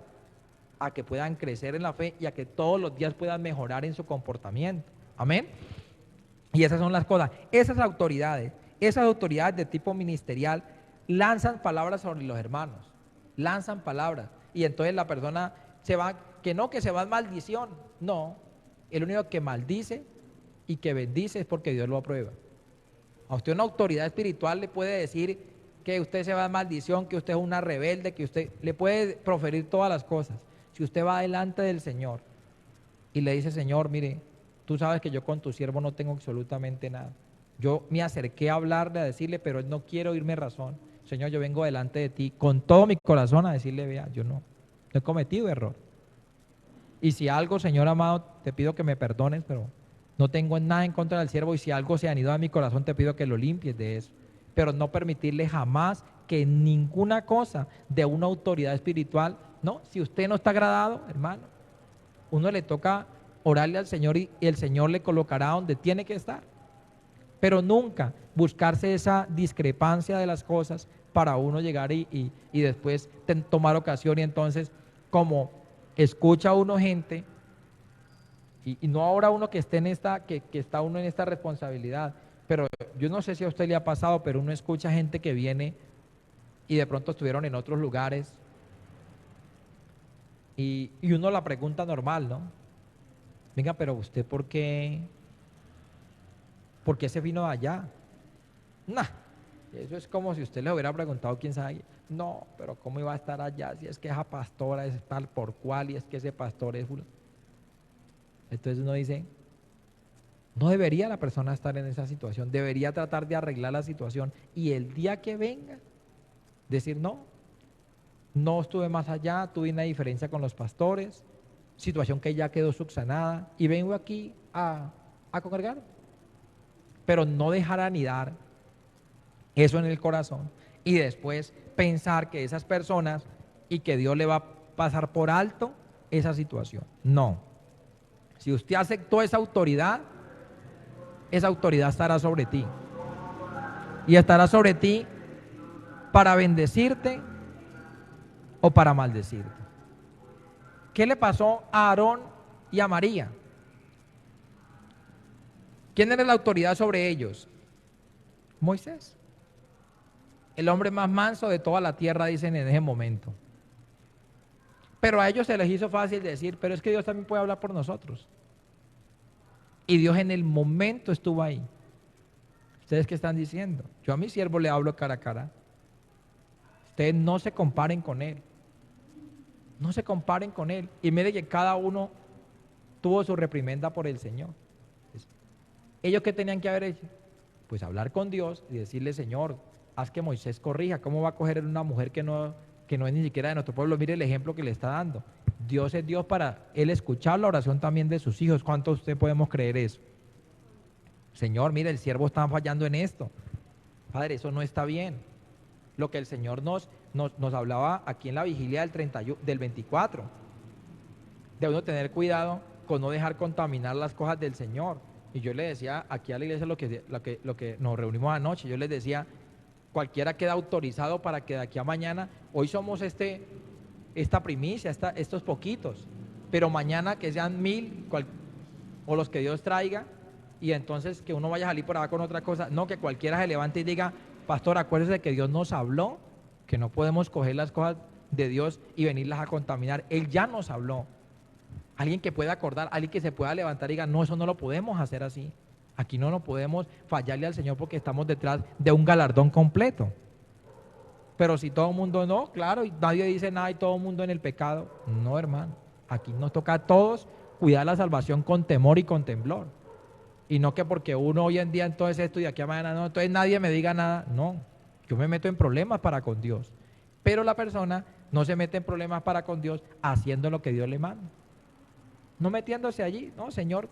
a que puedan crecer en la fe y a que todos los días puedan mejorar en su comportamiento. Amén. Y esas son las cosas. Esas autoridades de tipo ministerial lanzan palabras sobre los hermanos, lanzan palabras. Y entonces la persona se va, que se va en maldición. No, el único que maldice y que bendice es porque Dios lo aprueba. A usted una autoridad espiritual le puede decir que usted se va en maldición, que usted es una rebelde, que usted le puede proferir todas las cosas. Si usted va delante del Señor y le dice, Señor, mire, tú sabes que yo con tu siervo no tengo absolutamente nada. Yo me acerqué a hablarle, a decirle, pero él no quiere oírme razón. Señor, yo vengo delante de ti con todo mi corazón a decirle, vea, yo no he cometido error. Y si algo, Señor amado, te pido que me perdones, pero no tengo nada en contra del siervo, y si algo se ha anidado a mi corazón, te pido que lo limpies de eso. Pero no permitirle jamás que ninguna cosa de una autoridad espiritual, no, si usted no está agradado, hermano, uno le toca orarle al Señor y el Señor le colocará donde tiene que estar. Pero nunca buscarse esa discrepancia de las cosas para uno llegar y después tomar ocasión, y entonces como escucha uno gente, y no ahora uno que esté en esta, que está uno en esta responsabilidad, pero yo no sé si a usted le ha pasado, pero uno escucha gente que viene y de pronto estuvieron en otros lugares y uno la pregunta normal, ¿no? Venga, pero usted ¿por qué se vino de allá? Nah, eso es como si usted le hubiera preguntado quién sabe. No, pero ¿cómo iba a estar allá si es que esa pastora es tal por cual y es que ese pastor es... Entonces uno dice, no debería la persona estar en esa situación, debería tratar de arreglar la situación y el día que venga, decir no estuve más allá, tuve una diferencia con los pastores, situación que ya quedó subsanada y vengo aquí a congregar. Pero no dejar anidar eso en el corazón y después pensar que esas personas y que Dios le va a pasar por alto esa situación. No. Si usted aceptó esa autoridad estará sobre ti. Y estará sobre ti para bendecirte o para maldecirte. ¿Qué le pasó a Aarón y a María? ¿Quién era la autoridad sobre ellos? Moisés. El hombre más manso de toda la tierra, dicen en ese momento. Pero a ellos se les hizo fácil decir, pero es que Dios también puede hablar por nosotros. Y Dios en el momento estuvo ahí. ¿Ustedes qué están diciendo? Yo a mi siervo le hablo cara a cara. Ustedes no se comparen con él. No se comparen con él. Y mire que cada uno tuvo su reprimenda por el Señor. ¿Ellos qué tenían que haber hecho? Pues hablar con Dios y decirle, Señor, haz que Moisés corrija. ¿Cómo va a coger una mujer que no es ni siquiera de nuestro pueblo? Mire el ejemplo que le está dando. Dios es Dios para él escuchar la oración también de sus hijos. ¿Cuántos de usted podemos creer eso? Señor, mire, el siervo está fallando en esto. Padre, eso no está bien. Lo que el Señor nos hablaba aquí en la vigilia del 24. De uno tener cuidado con no dejar contaminar las cosas del Señor. Y yo le decía aquí a la iglesia lo que nos reunimos anoche, yo les decía, cualquiera queda autorizado para que de aquí a mañana, hoy somos esta primicia, estos poquitos, pero mañana que sean 1000 o los que Dios traiga, y entonces que uno vaya a salir por acá con otra cosa. No, que cualquiera se levante y diga, pastor, acuérdese que Dios nos habló, que no podemos coger las cosas de Dios y venirlas a contaminar. Él ya nos habló. Alguien que pueda acordar, alguien que se pueda levantar y diga, no, eso no lo podemos hacer así. Aquí no podemos fallarle al Señor porque estamos detrás de un galardón completo. Pero si todo el mundo no, claro, y nadie dice nada y todo el mundo en el pecado. No, hermano, aquí nos toca a todos cuidar la salvación con temor y con temblor. Y no que porque uno hoy en día entonces esto y de aquí a mañana no, entonces nadie me diga nada. No, yo me meto en problemas para con Dios. Pero la persona no se mete en problemas para con Dios haciendo lo que Dios le manda. No metiéndose allí, no, Señor,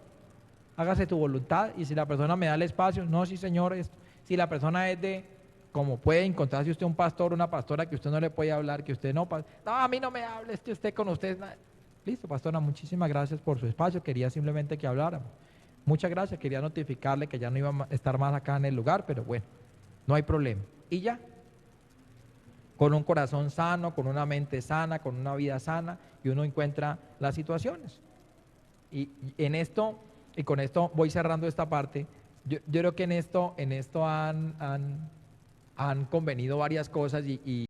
hágase tu voluntad. Y si la persona me da el espacio, no, sí, Señor, si la persona es de, como puede encontrarse usted un pastor, una pastora que usted no le puede hablar, que usted no, a mí no me hable, usted con usted. Listo, pastora, muchísimas gracias por su espacio, quería simplemente que habláramos. Muchas gracias, quería notificarle que ya no iba a estar más acá en el lugar, pero bueno, no hay problema. Y ya. con un corazón sano, con una mente sana, con una vida sana, y uno encuentra las situaciones. Y en esto, y con esto voy cerrando esta parte, yo creo que en esto han convenido varias cosas y